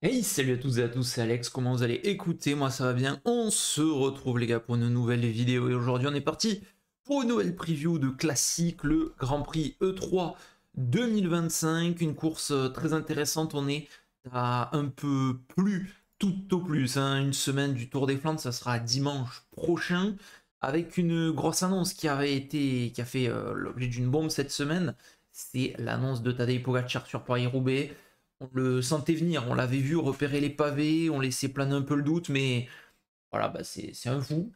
Hey, salut à toutes et à tous, c'est Alex, comment vous allez? Écoutez, moi ça va bien, on se retrouve les gars pour une nouvelle vidéo et aujourd'hui on est parti pour une nouvelle preview de classique, le Grand Prix E3 2025, une course très intéressante, on est à un peu plus, tout au plus, hein, une semaine du Tour des Flandres, ça sera dimanche prochain, avec une grosse annonce qui a fait l'objet d'une bombe cette semaine, c'est l'annonce de Tadej Pogacar sur Paris-Roubaix. On le sentait venir, on l'avait vu repérer les pavés, on laissait planer un peu le doute, mais voilà, bah c'est un fou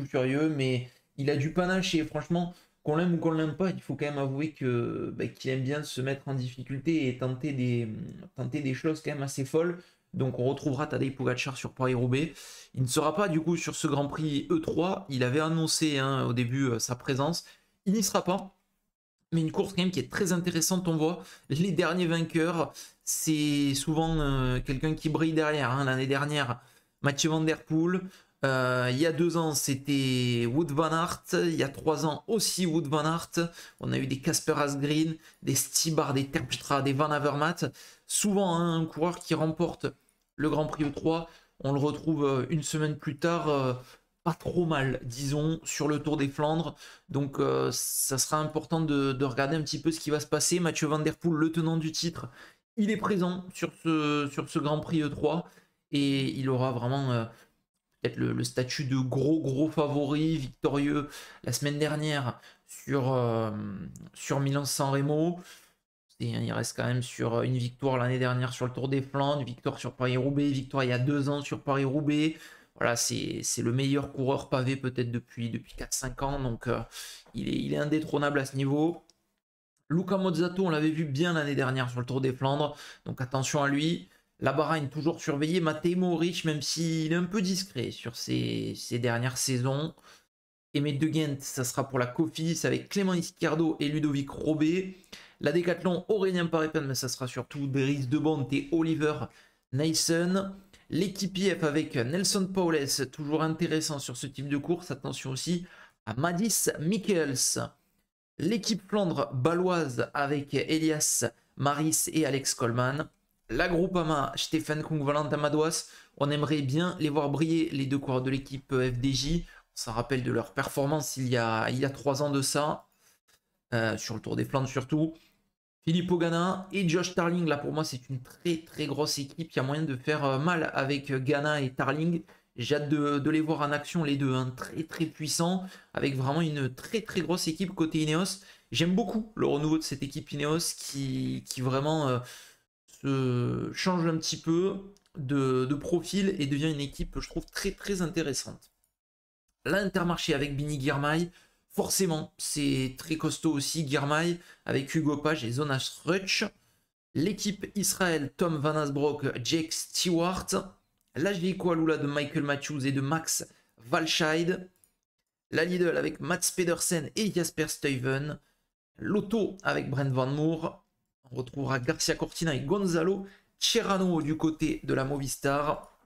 furieux, mais il a du panache et franchement, qu'on l'aime ou qu'on l'aime pas, il faut quand même avouer que qu'il aime bien se mettre en difficulté et tenter des choses quand même assez folles. Donc on retrouvera Tadej Pogacar sur Paris-Roubaix. Il ne sera pas du coup sur ce Grand Prix E3. Il avait annoncé hein, au début sa présence. Il n'y sera pas. Mais une course quand même qui est très intéressante, on voit les derniers vainqueurs, c'est souvent quelqu'un qui brille derrière. Hein. L'année dernière, Mathieu Van Der Poel. Il y a 2 ans, c'était Wout Van Aert. Il y a 3 ans aussi Wout Van Aert. On a eu des Casper Asgreen, des Stibar, des Terpstra, des Van Avermaet. Souvent, hein, un coureur qui remporte le Grand Prix E3, on le retrouve une semaine plus tard, pas trop mal, disons, sur le Tour des Flandres. Donc ça sera important de regarder un petit peu ce qui va se passer. Mathieu Van Der Poel, le tenant du titre, il est présent sur ce Grand Prix E3 et il aura vraiment peut-être le statut de gros favori victorieux la semaine dernière sur Milan-San Remo. Il reste quand même sur une victoire l'année dernière sur le Tour des Flandres, victoire sur Paris-Roubaix, victoire il y a 2 ans sur Paris-Roubaix. Voilà, c'est le meilleur coureur pavé peut-être depuis 4-5 ans, donc il est indétrônable à ce niveau. Luca Mozzato, on l'avait vu bien l'année dernière sur le Tour des Flandres, donc attention à lui. La Bahreïn toujours surveillée, Matej Mohoric, même s'il est un peu discret sur ses dernières saisons. Emmet De Gendt, ça sera pour la Cofidis avec Clément Izquierdo et Ludovic Robé. La Décathlon, Aurélien Parepin, mais ça sera surtout Brice Debonte et Oliver Neysen. L'équipe IF avec Nelson Powles, toujours intéressant sur ce type de course. Attention aussi à Madis Mikkels. L'équipe Flandre baloise avec Elias Maris et Alex Coleman. La Groupama, Stefan Kung, Valentin Madouas. On aimerait bien les voir briller, les deux coureurs de l'équipe FDJ. On s'en rappelle de leur performance il y a 3 ans de ça, sur le Tour des Flandres surtout. Filippo Ganna et Josh Tarling, là pour moi c'est une très grosse équipe, il y a moyen de faire mal avec Ganna et Tarling. J'ai hâte de les voir en action les deux, hein. Très puissants, avec vraiment une très grosse équipe côté Ineos. J'aime beaucoup le renouveau de cette équipe Ineos qui vraiment se change un petit peu de profil et devient une équipe je trouve très intéressante. L'Intermarché avec Bini Girmay, forcément, c'est très costaud aussi. Girmay avec Hugo Page et Jonas Rutsch. L'équipe Israël, Tom Van Asbroek, Jake Stewart. La Alula de Michael Matthews et de Max Walscheid. La Lidl avec Mats Pedersen et Jasper Stuyven. Lotto avec Brent Van Moor. On retrouvera Garcia Cortina et Gonzalo Cerrano du côté de la Movistar.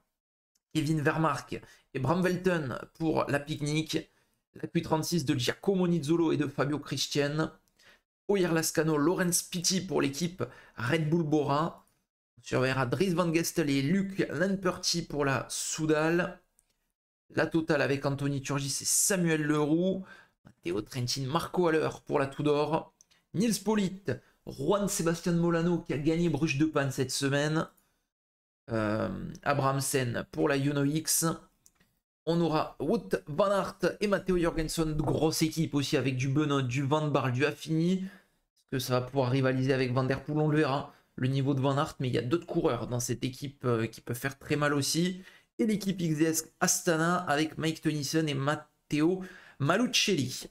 Kevin Vermark et Bram Velten pour la pique-nique. La Q36 de Giacomo Nizzolo et de Fabio Christian. Oyer Lascano, Lorenz Pitti pour l'équipe Red Bull Bora. On surveillera Dries Van Gestel et Luc Lamperti pour la Soudal. La totale avec Anthony Turgis et Samuel Leroux. Matteo Trentin, Marco Haller pour la Tudor. Nils Politt, Juan Sebastian Molano qui a gagné Bruges de Panne cette semaine. Abrahamsen pour la Uno X. On aura Wout Van Aert et Matteo Jorgensen, de grosse équipe aussi avec du Benoît, du Van Barle, du Affini. Est-ce que ça va pouvoir rivaliser avec Van Der Poel? On le verra, le niveau de Van Aert, mais il y a d'autres coureurs dans cette équipe qui peuvent faire très mal aussi. Et l'équipe XDS Astana avec Mike Tennyson et Matteo Malucelli.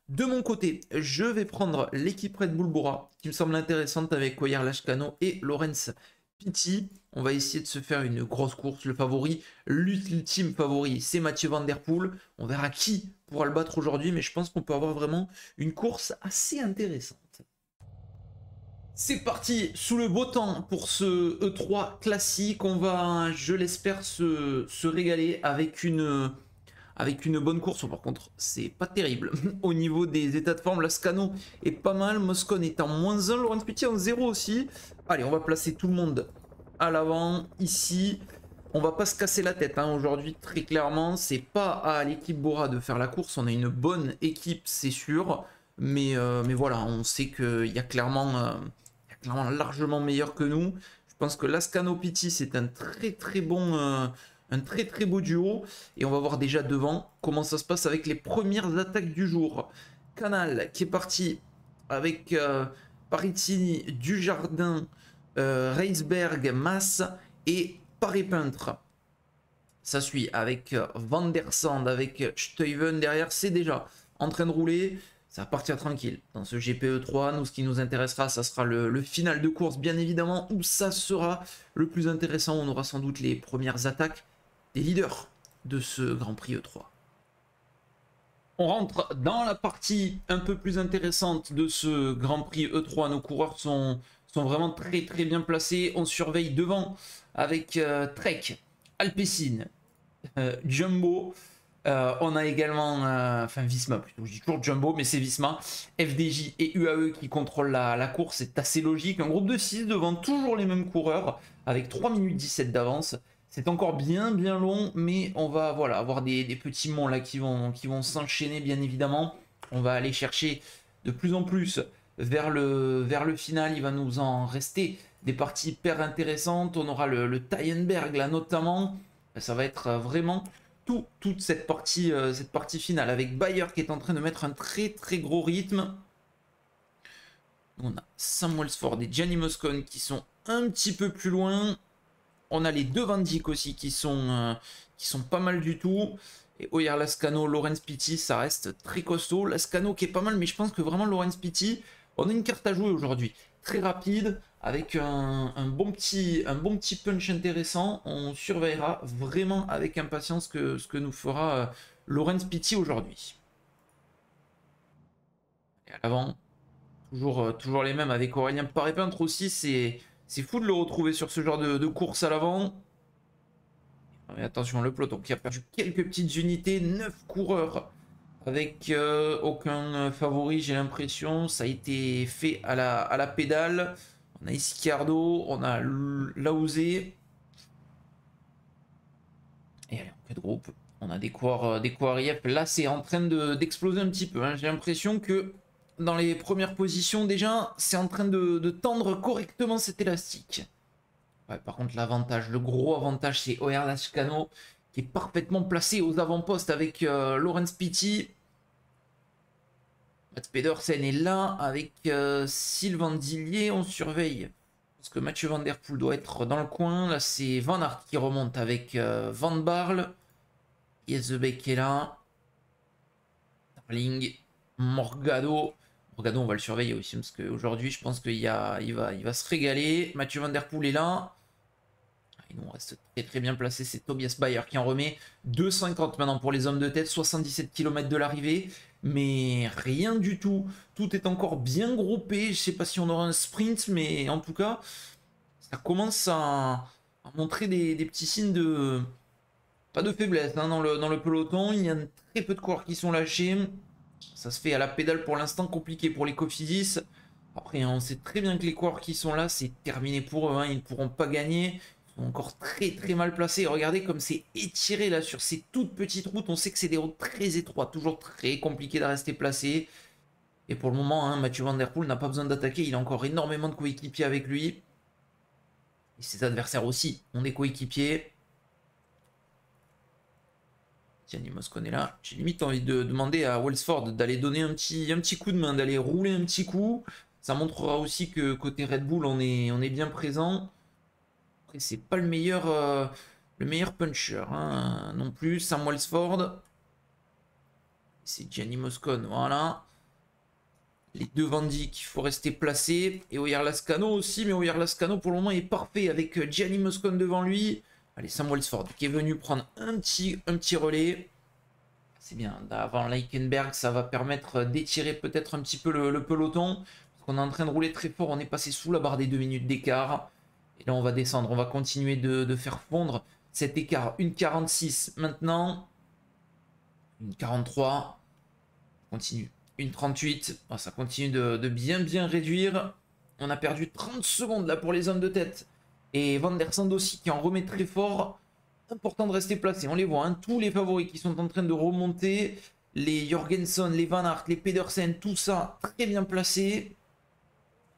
De mon côté, je vais prendre l'équipe Red Bull Bora, qui me semble intéressante avec Oyer Lashkano et Lorenz Pitti. On va essayer de se faire une grosse course. Le favori, l'ultime favori, c'est Mathieu Van Der Poel. On verra qui pourra le battre aujourd'hui, mais je pense qu'on peut avoir vraiment une course assez intéressante. C'est parti, sous le beau temps pour ce E3 classique. On va, je l'espère, se régaler avec une bonne course. Par contre, c'est pas terrible. Au niveau des états de forme, Lascano est pas mal. Moscone est en -1. Laurent Petit en 0 aussi. Allez, on va placer tout le monde à l'avant ici. On va pas se casser la tête hein, aujourd'hui, très clairement. C'est pas à l'équipe Bora de faire la course. On a une bonne équipe, c'est sûr. Mais voilà, on sait qu'il y a clairement largement meilleur que nous. Je pense que Lascano Pitti, c'est un très bon, un très beau duo. Et on va voir déjà devant comment ça se passe avec les premières attaques du jour. Canal qui est parti avec Paritini, Dujardin, Reisberg, Mass et Paris Peintre. Ça suit avec Van der Sande, avec Stuyven derrière. C'est déjà en train de rouler. Ça va partir tranquille. Dans ce GPE 3, nous, ce qui nous intéressera, ça sera le final de course, bien évidemment, où ça sera le plus intéressant. On aura sans doute les premières attaques des leaders de ce Grand Prix E3. On rentre dans la partie un peu plus intéressante de ce Grand Prix E3. Nos coureurs sont vraiment très bien placés. On surveille devant avec Trek, Alpecin, Jumbo. On a également, enfin Visma plutôt, je dis toujours Jumbo, mais c'est Visma, FDJ et UAE qui contrôlent la course. C'est assez logique. Un groupe de 6 devant toujours les mêmes coureurs avec 3 minutes 17 d'avance. C'est encore bien long, mais on va voilà, avoir des petits monts là qui vont s'enchaîner bien évidemment. On va aller chercher de plus en plus vers le final. Il va nous en rester des parties hyper intéressantes. On aura le Tyenberg là notamment. Ça va être vraiment toute cette partie finale avec Bayer qui est en train de mettre un très gros rythme. On a Sam Welsford et Gianni Moscon qui sont un petit peu plus loin. On a les deux Van Dijk aussi qui sont pas mal du tout. Et Oyer Lascano, Laurens Pitti, ça reste très costaud. Lascano qui est pas mal, mais je pense que vraiment Laurens Pitti, on a une carte à jouer aujourd'hui. Très rapide, avec un bon petit punch intéressant. On surveillera vraiment avec impatience ce que nous fera Laurens Pitti aujourd'hui. Et à l'avant, toujours les mêmes avec Aurélien Paré-Peintre aussi. C'est fou de le retrouver sur ce genre de course à l'avant. Mais attention, le peloton qui a perdu quelques petites unités. 9 coureurs avec aucun favori, j'ai l'impression. Ça a été fait à la pédale. On a Ischiardo, on a Laouzé. Et allez, en queue de groupe, on a des coureurs IF. Là, c'est en train d'exploser un petit peu. Hein. J'ai l'impression que dans les premières positions, déjà, c'est en train de tendre correctement cet élastique. Ouais, par contre, l'avantage, le gros avantage, c'est Oyer Lascano qui est parfaitement placé aux avant-postes avec Laurens Pitti. Mats Pedersen est là avec Sylvain Dillier. On surveille parce que Mathieu Van Der Poel doit être dans le coin. Là, c'est Van Aert qui remonte avec Van Barle. Yezebeck est là. Darling, Morgado. Morgado, on va le surveiller aussi parce qu'aujourd'hui, je pense qu'il va se régaler. Mathieu Van Der Poel est là. Et nous, on reste très bien placé. C'est Tobias Bayer qui en remet 2,50 maintenant pour les hommes de tête. 77 km de l'arrivée. Mais rien du tout. Tout est encore bien groupé. Je sais pas si on aura un sprint, mais en tout cas, ça commence à montrer des petits signes de... Pas de faiblesse hein, dans le peloton. Il y a très peu de coureurs qui sont lâchés. Ça se fait à la pédale pour l'instant, compliqué pour les Cofidis. Après, on sait très bien que les coureurs qui sont là, c'est terminé pour eux. Hein. Ils ne pourront pas gagner. Ils sont encore très mal placés. Regardez comme c'est étiré là sur ces toutes petites routes. On sait que c'est des routes très étroites, toujours très compliqué de rester placé. Et pour le moment, hein, Mathieu Van Der Poel n'a pas besoin d'attaquer. Il a encore énormément de coéquipiers avec lui. Et ses adversaires aussi ont des coéquipiers. Gianni Moscon est là. J'ai limite envie de demander à Welsford d'aller donner un petit coup de main, d'aller rouler un petit coup. Ça montrera aussi que côté Red Bull, on est bien présent. Après, c'est pas le meilleur puncher hein, non plus. Sam Welsford. C'est Gianni Moscon, voilà. Les deux Van Dijk, il faut rester placé. Et Oyer Lascano aussi, mais Oyer Lascano pour le moment est parfait avec Gianni Moscon devant lui. Allez, Sam Welsford qui est venu prendre un petit relais. C'est bien, avant Leikenberg, ça va permettre d'étirer peut-être un petit peu le peloton. Parce qu'on est en train de rouler très fort, on est passé sous la barre des 2 minutes d'écart. Et là, on va descendre, on va continuer de faire fondre cet écart. 1,46 maintenant. 1,43. Continue. 1,38. Oh, ça continue de bien réduire. On a perdu 30 secondes là pour les hommes de tête. Et Van der Sande aussi qui en remet très fort. Important de rester placé, on les voit, hein, tous les favoris qui sont en train de remonter. Les Jorgensen, les Van Aert, les Pedersen, tout ça très bien placé.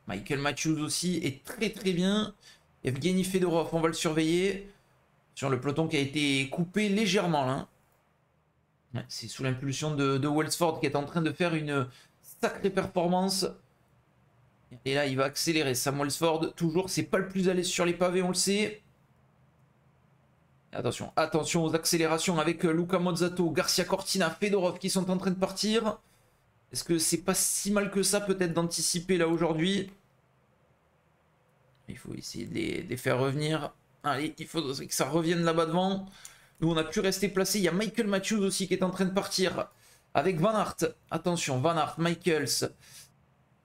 Michael Matthews aussi est très très bien. Evgeny Fedorov, on va le surveiller. Sur le peloton qui a été coupé légèrement là. Ouais, c'est sous l'impulsion de Welsford qui est en train de faire une sacrée performance. Et là, il va accélérer. Sam Welsford, toujours, c'est pas le plus à l'aise sur les pavés, on le sait. Attention, attention aux accélérations avec Luca Mozzato, Garcia Cortina, Fedorov qui sont en train de partir. Est-ce que c'est pas si mal que ça peut-être d'anticiper là aujourd'hui? Il faut essayer de les faire revenir. Allez, il faut que ça revienne là-bas devant. Nous, on a pu rester placé. Il y a Michael Matthews aussi qui est en train de partir avec Van Aert. Attention, Van Aert, Michaels.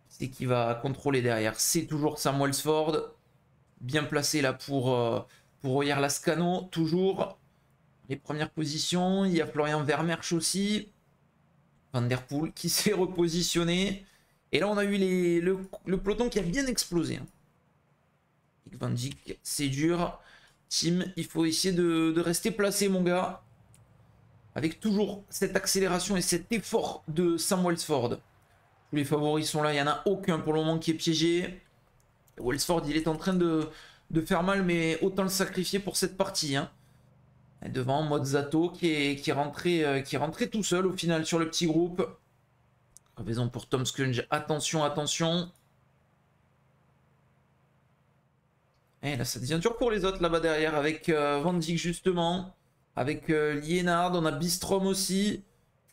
C'est qui va contrôler derrière. C'est toujours Sam Welsford. Bien placé là pour Royer Lascano. Toujours les premières positions. Il y a Florian Vermersch aussi. Van Der Poel qui s'est repositionné. Et là, on a eu le peloton qui a bien explosé. Van Dijk, c'est dur. Tim, il faut essayer de rester placé, mon gars. Avec toujours cette accélération et cet effort de Sam Welsford. Tous les favoris sont là. Il n'y en a aucun pour le moment qui est piégé. Welsford, il est en train de faire mal, mais autant le sacrifier pour cette partie. Hein. Et devant, Mozzato qui est rentré tout seul au final sur le petit groupe. Raison pour Tom Skjunge. Attention, attention. Et là, ça devient dur pour les autres là-bas derrière, avec Van Dijk justement, avec Lienhard, on a Bistrom aussi,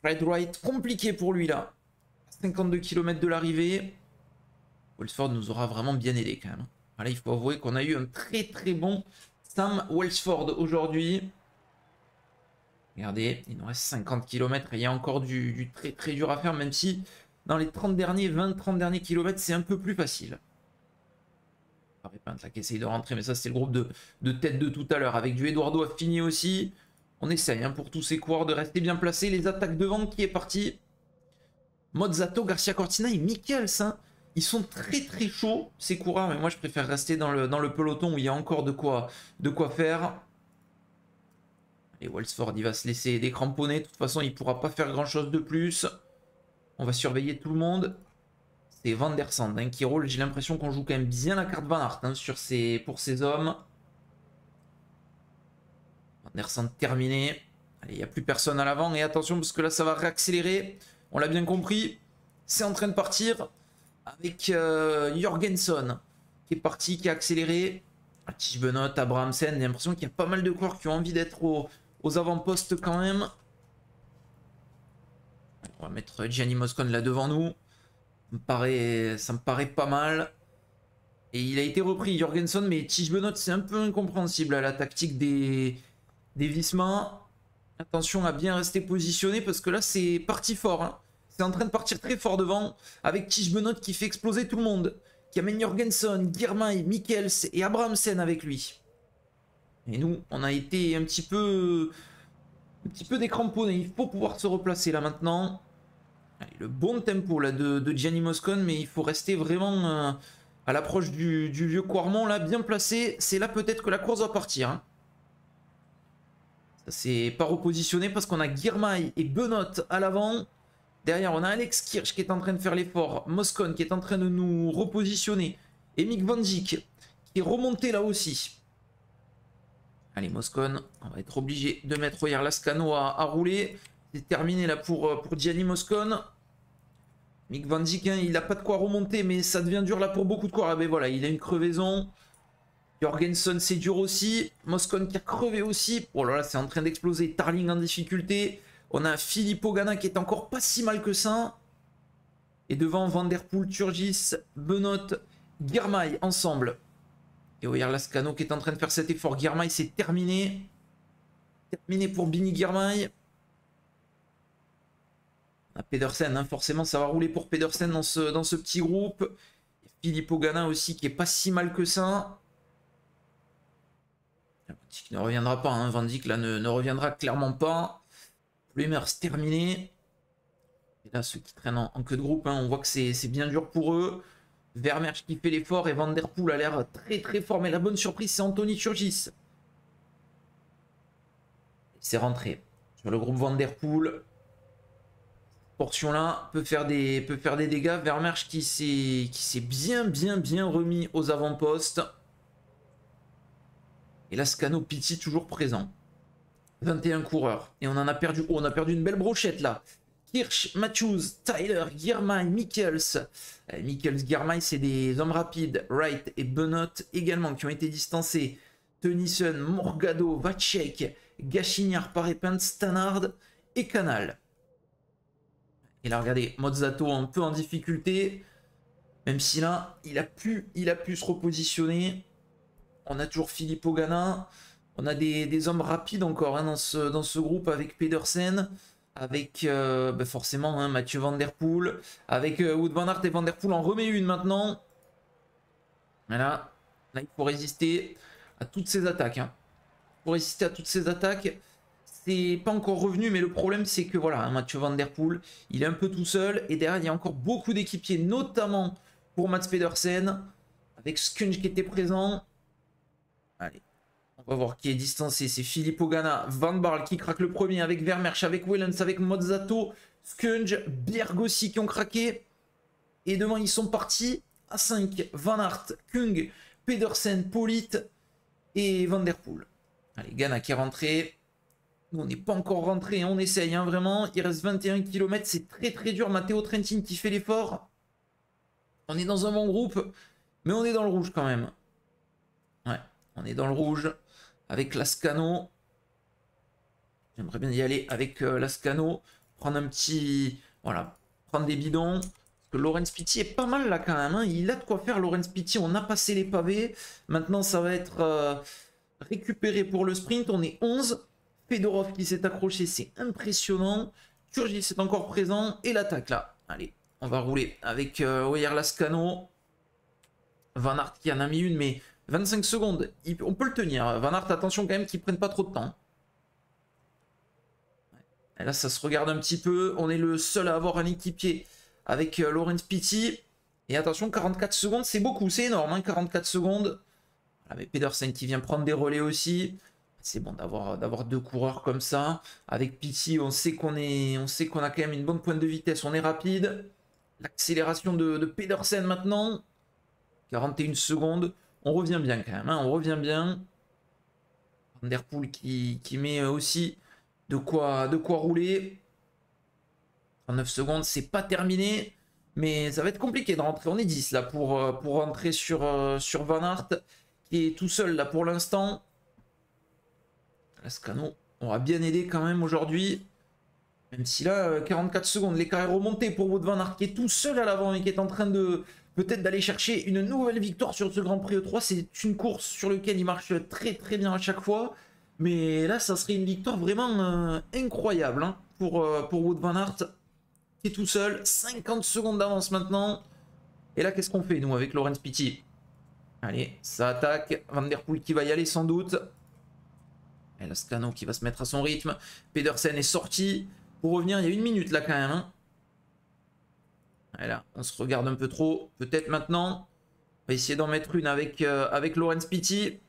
Fred Wright, compliqué pour lui là. 52 km de l'arrivée. Welsford nous aura vraiment bien aidé quand même. Voilà, il faut avouer qu'on a eu un très très bon Sam Welsford aujourd'hui. Regardez, il nous reste 50 km et il y a encore du très très dur à faire, même si dans les 30 derniers, 20-30 derniers kilomètres, c'est un peu plus facile. Peintre là qui essaye de rentrer, mais ça c'est le groupe de tête de tout à l'heure avec du Eduardo Affini aussi. On essaye hein, pour tous ces coureurs de rester bien placés. Les attaques devant qui est parti. Mozzato, Garcia Cortina et Michels. Hein. Ils sont très très chauds ces coureurs, mais moi je préfère rester dans le peloton où il y a encore de quoi faire. Et Welsford il va se laisser décramponner. De toute façon il pourra pas faire grand chose de plus. On va surveiller tout le monde. C'est Van der Sande hein, qui roule. J'ai l'impression qu'on joue quand même bien la carte Van Aert hein, pour ces hommes. Van der Sande terminé. Allez, il n'y a plus personne à l'avant. Et attention parce que là, ça va réaccélérer. On l'a bien compris. C'est en train de partir avec Jorgensen qui est parti, qui a accéléré. Tish Benoît, Abrahamsen. J'ai l'impression qu'il y a pas mal de coureurs qui ont envie d'être aux avant-postes quand même. On va mettre Gianni Moscon là devant nous. Ça me paraît pas mal. Et il a été repris, Jorgensen, mais Tish Benoît, c'est un peu incompréhensible à la tactique des Visma. Attention à bien rester positionné parce que là, c'est parti fort. Hein. C'est en train de partir très fort devant avec Tish Benoît qui fait exploser tout le monde. Qui amène Jorgensen, Girmay, Michels et Abrahamsen avec lui. Et nous, on a été un petit peu décramponnés. Il faut pouvoir se replacer là maintenant. Allez, le bon tempo là de Gianni Moscon, mais il faut rester vraiment à l'approche du vieux Quarmont là, bien placé. C'est là peut-être que la course va partir. Hein. Ça c'est pas repositionné parce qu'on a Girmay et Benoît à l'avant. Derrière on a Alex Kirch qui est en train de faire l'effort. Moscon qui est en train de nous repositionner. Et Mick Van Dijk qui est remonté là aussi. Allez Moscon, on va être obligé de mettre Royer Lascano à rouler. C'est terminé là pour Gianni Moscon. Mick Van Dijk, hein, il n'a pas de quoi remonter, mais ça devient dur là pour beaucoup de coureurs. Ah ben voilà, il a une crevaison. Jorgensen, c'est dur aussi. Moscon qui a crevé aussi. Oh là là, c'est en train d'exploser. Tarling en difficulté. On a Filippo Ganna qui est encore pas si mal que ça. Et devant, Van Der Poel, Turgis, Benoît, Girmay ensemble. Et Royer Lascano qui est en train de faire cet effort. Girmay, c'est terminé. Terminé pour Bini Girmay. Pedersen, hein, forcément ça va rouler pour Pedersen dans ce petit groupe. Filippo Ganna aussi qui est pas si mal que ça. Van Dijk ne reviendra pas, hein. Van Dijk là ne reviendra clairement pas. Plumers terminé. Et là ceux qui traînent en queue de groupe, hein, on voit que c'est bien dur pour eux. Vermeersch qui fait l'effort et Van Der Poel a l'air très très fort. Mais la bonne surprise, c'est Anthony Turgis. C'est rentré sur le groupe Van Der Poel. Portion-là peut faire des dégâts. Vermeersch qui s'est bien remis aux avant-postes. Et Lascano Pitti toujours présent. 21 coureurs. Et on en a perdu. Oh, on a perdu une belle brochette là. Hirsch, Matthews, Tyler, Girmay, Michels. Michels, Girmay, c'est des hommes rapides. Wright et Benoît également qui ont été distancés. Tennyson, Morgado, Vacek, Gachignard, Parepin, Stannard et Canal. Et là, regardez, Mozzato un peu en difficulté. Même si là, il a pu se repositionner. On a toujours Filippo Ganna. On a des hommes rapides encore hein, dans ce groupe avec Pedersen. Avec forcément hein, Mathieu Van Der Poel. Avec Wout van Aert et Van Der Poel en remet une maintenant. Voilà. Là, il faut résister à toutes ces attaques. Hein. Pour résister à toutes ces attaques. C'est pas encore revenu, mais le problème c'est que voilà, hein, Mathieu Van Der Poel, il est un peu tout seul. Et derrière, il y a encore beaucoup d'équipiers, notamment pour Mats Pedersen. Avec Skunj qui était présent. Allez. On va voir qui est distancé. C'est Filippo Ganna, Van Barle qui craque le premier avec Vermeersch, avec Wellens, avec Mozzato, Skunj, Bjerg aussi qui ont craqué. Et devant, ils sont partis à 5. Van Aert, Kung, Pedersen, Politt et Van Der Poel. Allez, Ganna qui est rentré. Nous, on n'est pas encore rentré. On essaye hein, vraiment. Il reste 21 km. C'est très dur. Matteo Trentin qui fait l'effort. On est dans un bon groupe. Mais on est dans le rouge quand même. Ouais, on est dans le rouge. Avec Lascano. J'aimerais bien y aller avec Lascano. Prendre un petit... Voilà. Prendre des bidons. Parce que Laurens Pitti est pas mal là quand même. Hein. Il a de quoi faire Laurens Pitti. On a passé les pavés. Maintenant ça va être récupéré pour le sprint. On est 11. Fedorov qui s'est accroché. C'est impressionnant. Turgis est encore présent. Et l'attaque là. Allez. On va rouler avec Weyer Lascano. Van Aert qui en a mis une mais... 25 secondes, on peut le tenir. Van Aert, attention quand même qu'ils ne prennent pas trop de temps. Et là, ça se regarde un petit peu. On est le seul à avoir un équipier avec Laurens Pitti. Et attention, 44 secondes, c'est beaucoup, c'est énorme. Hein, 44 secondes. Voilà, mais Pedersen qui vient prendre des relais aussi. C'est bon d'avoir deux coureurs comme ça. Avec Pitti, on sait qu'on a quand même une bonne pointe de vitesse. On est rapide. L'accélération de Pedersen maintenant. 41 secondes. On revient bien quand même, hein, on revient bien. Van Der Poel qui met aussi de quoi rouler. 39 secondes, c'est pas terminé. Mais ça va être compliqué de rentrer. On est 10 là pour rentrer sur Van Aert. Qui est tout seul là pour l'instant. Lascano aura bien aidé quand même aujourd'hui. Même si là, 44 secondes, l'écart est remonté pour Wout van Aert qui est tout seul à l'avant et qui est en train de... peut-être d'aller chercher une nouvelle victoire sur ce Grand Prix E3. C'est une course sur laquelle il marche très bien à chaque fois. Mais là, ça serait une victoire vraiment incroyable hein, pour Wout van Aert. Qui est tout seul. 50 secondes d'avance maintenant. Et là, qu'est-ce qu'on fait, nous, avec Laurens Pitti? Allez, ça attaque. Van Der Poel qui va y aller sans doute. Et Lascano qui va se mettre à son rythme. Pedersen est sorti. Pour revenir, il y a une minute là quand même. Hein. Voilà, on se regarde un peu trop. Peut-être maintenant. On va essayer d'en mettre une avec Laurens Pitti.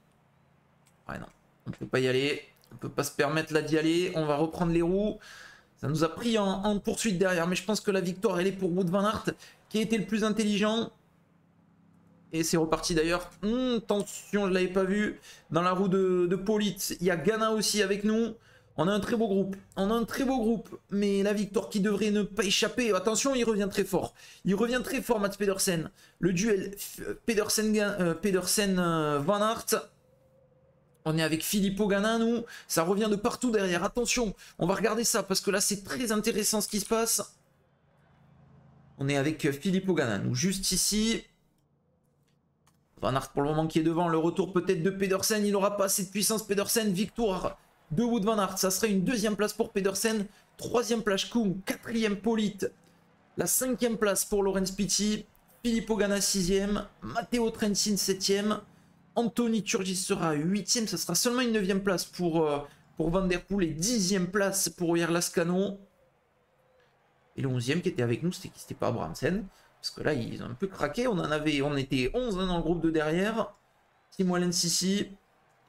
Ouais, non. On ne peut pas y aller. On ne peut pas se permettre là d'y aller. On va reprendre les roues. Ça nous a pris en poursuite derrière. Mais je pense que la victoire, elle est pour Wout van Aert. Qui a été le plus intelligent. Et c'est reparti d'ailleurs. Attention, je ne l'avais pas vu. Dans la roue de Politt, il y a Ganna aussi avec nous. On a un très beau groupe. On a un très beau groupe. Mais la victoire qui devrait ne pas échapper. Attention, il revient très fort. Il revient très fort, Mats Pedersen. Le duel Pedersen-Van Aert. On est avec Filippo Ganna, nous. Ça revient de partout derrière. Attention, on va regarder ça parce que là, c'est très intéressant ce qui se passe. On est avec Filippo Ganna, nous, juste ici. Van Aert pour le moment qui est devant. Le retour peut-être de Pedersen. Il n'aura pas assez de puissance, Pedersen. Victoire de Wout van Aert. Ça serait une deuxième place pour Pedersen. Troisième place Kung. Quatrième Politt. La cinquième place pour Laurens Pitti. Filippo Ganna sixième. Matteo Trentin septième. Anthony Turgis sera huitième. Ça sera seulement une neuvième place pour Van Der Poel. Et dixième place pour Weyer Lascano. Et le 11e qui était avec nous, c'était pas Abrahamsen. Parce que là, ils ont un peu craqué. On était 11 hein, dans le groupe de derrière. Team Wallen Sissi.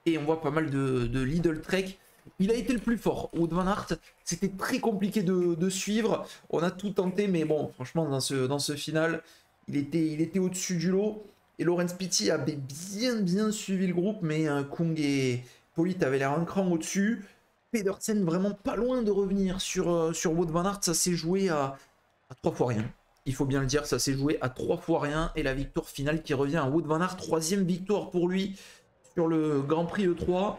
Et on voit pas mal de Lidl Trek. Il a été le plus fort. Wout van Aert, c'était très compliqué de suivre. On a tout tenté, mais bon, franchement, dans ce final, il était au-dessus du lot. Et Laurens Pitty avait bien suivi le groupe, mais Kung et Polit avaient l'air un cran au-dessus. Pedersen vraiment pas loin de revenir sur Wout van Aert. Ça s'est joué à 3 fois rien. Il faut bien le dire, ça s'est joué à 3 fois rien. Et la victoire finale qui revient à Wout van Aert. 3e victoire pour lui sur le Grand Prix E3.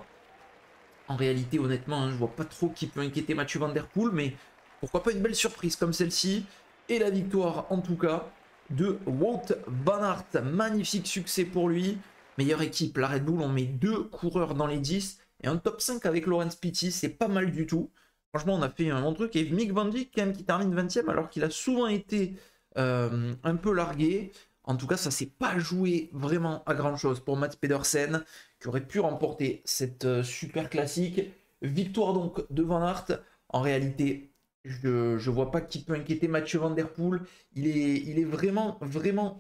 En réalité, honnêtement, hein, je vois pas trop qui peut inquiéter Mathieu Van Der Poel, mais pourquoi pas une belle surprise comme celle-ci. Et la victoire, en tout cas, de Wout van Aert. Magnifique succès pour lui. Meilleure équipe, la Red Bull, on met 2 coureurs dans les 10. Et un top 5 avec Laurens Pitty, c'est pas mal du tout. Franchement, on a fait un bon truc. Et Mick Van Dijk, quand même, qui termine 20e, alors qu'il a souvent été un peu largué. En tout cas, ça s'est pas joué vraiment à grand chose pour Mats Pedersen, qui aurait pu remporter cette super classique. Victoire donc de Van Aert. En réalité, je ne vois pas qui peut inquiéter Mathieu Van Der Poel. Il est vraiment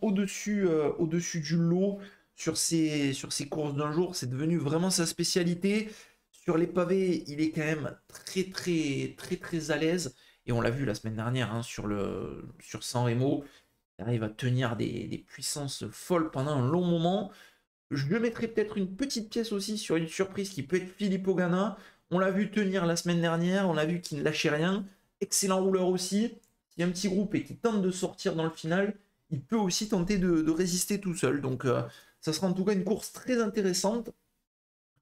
au-dessus du lot sur ses courses d'un jour. C'est devenu vraiment sa spécialité. Sur les pavés, il est quand même très à l'aise. Et on l'a vu la semaine dernière hein, sur San Remo. Il arrive à tenir des puissances folles pendant un long moment. Je mettrai peut-être une petite pièce aussi sur une surprise qui peut être Filippo Ganna. On l'a vu tenir la semaine dernière, on a vu qu'il ne lâchait rien. Excellent rouleur aussi. S'il y a un petit groupe et qui tente de sortir dans le final, il peut aussi tenter de résister tout seul. Donc ça sera en tout cas une course très intéressante.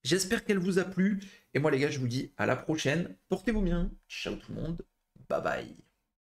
J'espère qu'elle vous a plu. Et moi les gars, je vous dis à la prochaine. Portez-vous bien. Ciao tout le monde. Bye bye.